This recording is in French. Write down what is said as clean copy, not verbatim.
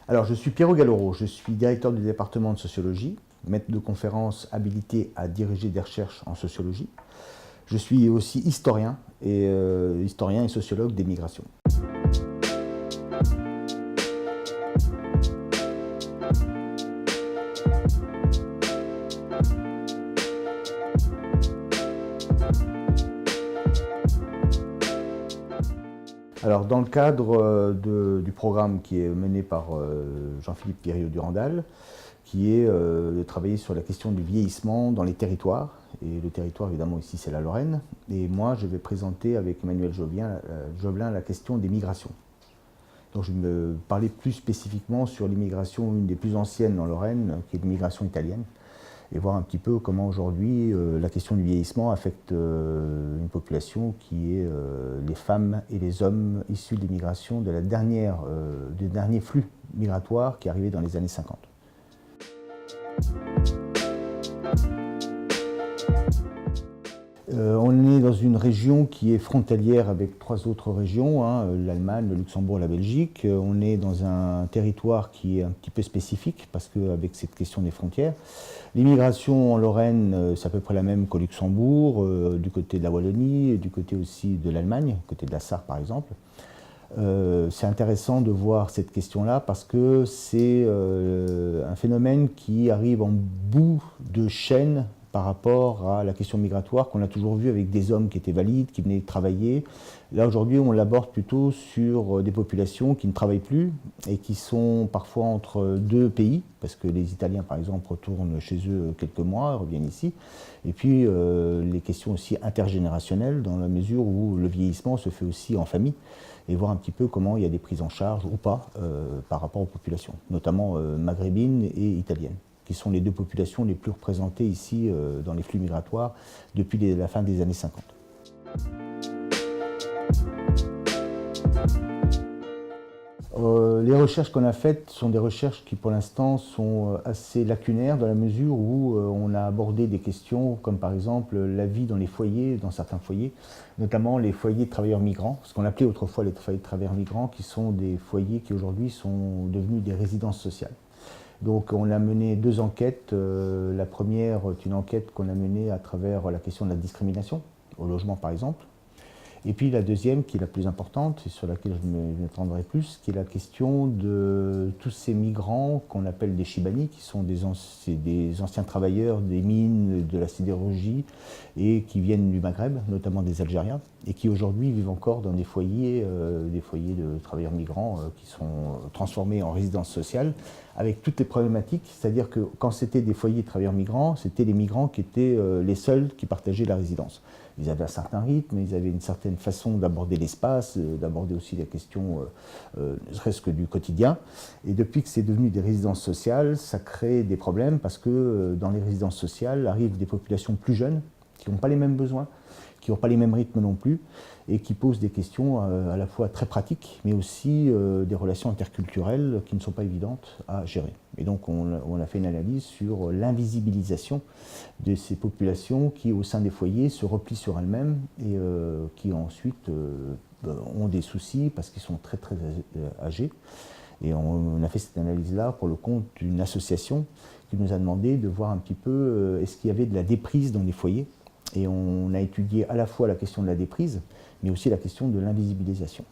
Alors, je suis Pierrot Galloro, je suis directeur du département de sociologie, maître de conférences habilité à diriger des recherches en sociologie. Je suis aussi historien et sociologue des migrations. Alors, dans le cadre du programme qui est mené par Jean-Philippe Périot-Durandal, qui est de travailler sur la question du vieillissement dans les territoires. Et le territoire, évidemment, ici, c'est la Lorraine. Et moi, je vais présenter avec Emmanuel Jobelin la question des migrations. Donc, je vais me parler plus spécifiquement sur l'immigration, une des plus anciennes en Lorraine, qui est l'immigration italienne, et voir un petit peu comment aujourd'hui la question du vieillissement affecte une population qui est les femmes et les hommes issus de l'immigration du dernier flux migratoire qui est arrivé dans les années 50. On est dans une région qui est frontalière avec 3 autres régions, l'Allemagne, le Luxembourg, la Belgique. On est dans un territoire qui est un petit peu spécifique parce qu'avec cette question des frontières, l'immigration en Lorraine, c'est à peu près la même qu'au Luxembourg, du côté de la Wallonie, et du côté aussi de l'Allemagne, du côté de la Sarre par exemple. C'est intéressant de voir cette question-là parce que c'est un phénomène qui arrive en bout de chaîne par rapport à la question migratoire qu'on a toujours vu avec des hommes qui étaient valides, qui venaient travailler. Là, aujourd'hui, on l'aborde plutôt sur des populations qui ne travaillent plus et qui sont parfois entre 2 pays, parce que les Italiens, par exemple, retournent chez eux quelques mois, reviennent ici. Et puis, les questions aussi intergénérationnelles, dans la mesure où le vieillissement se fait aussi en famille, et voir un petit peu comment il y a des prises en charge ou pas par rapport aux populations, notamment maghrébines et italiennes, qui sont les 2 populations les plus représentées ici dans les flux migratoires depuis la fin des années 50. Les recherches qu'on a faites sont des recherches qui pour l'instant sont assez lacunaires dans la mesure où on a abordé des questions comme par exemple la vie dans les foyers, dans certains foyers, notamment les foyers de travailleurs migrants, ce qu'on appelait autrefois les foyers de travailleurs migrants, qui sont des foyers qui aujourd'hui sont devenus des résidences sociales. Donc on a mené 2 enquêtes. La première est une enquête qu'on a menée à travers la question de la discrimination, au logement par exemple. Et puis la deuxième, qui est la plus importante, et sur laquelle je m'étendrai plus, qui est la question de tous ces migrants qu'on appelle des Chibani, qui sont des anciens travailleurs des mines, de la sidérurgie, et qui viennent du Maghreb, notamment des Algériens, et qui aujourd'hui vivent encore dans des foyers de travailleurs migrants qui sont transformés en résidences sociales, avec toutes les problématiques, c'est-à-dire que quand c'était des foyers de travailleurs migrants, c'était les migrants qui étaient les seuls qui partageaient la résidence. Ils avaient un certain rythme, ils avaient une certaine façon d'aborder l'espace, d'aborder aussi la question, ne serait-ce que du quotidien. Et depuis que c'est devenu des résidences sociales, ça crée des problèmes parce que dans les résidences sociales arrivent des populations plus jeunes qui n'ont pas les mêmes besoins, qui n'ont pas les mêmes rythmes non plus, et qui posent des questions à la fois très pratiques, mais aussi des relations interculturelles qui ne sont pas évidentes à gérer. Et donc on a fait une analyse sur l'invisibilisation de ces populations qui, au sein des foyers, se replient sur elles-mêmes et qui ensuite ont des soucis parce qu'ils sont très très âgés. Et on a fait cette analyse-là pour le compte d'une association qui nous a demandé de voir un petit peu est-ce qu'il y avait de la déprise dans les foyers. Et on a étudié à la fois la question de la déprise, mais aussi la question de l'invisibilisation.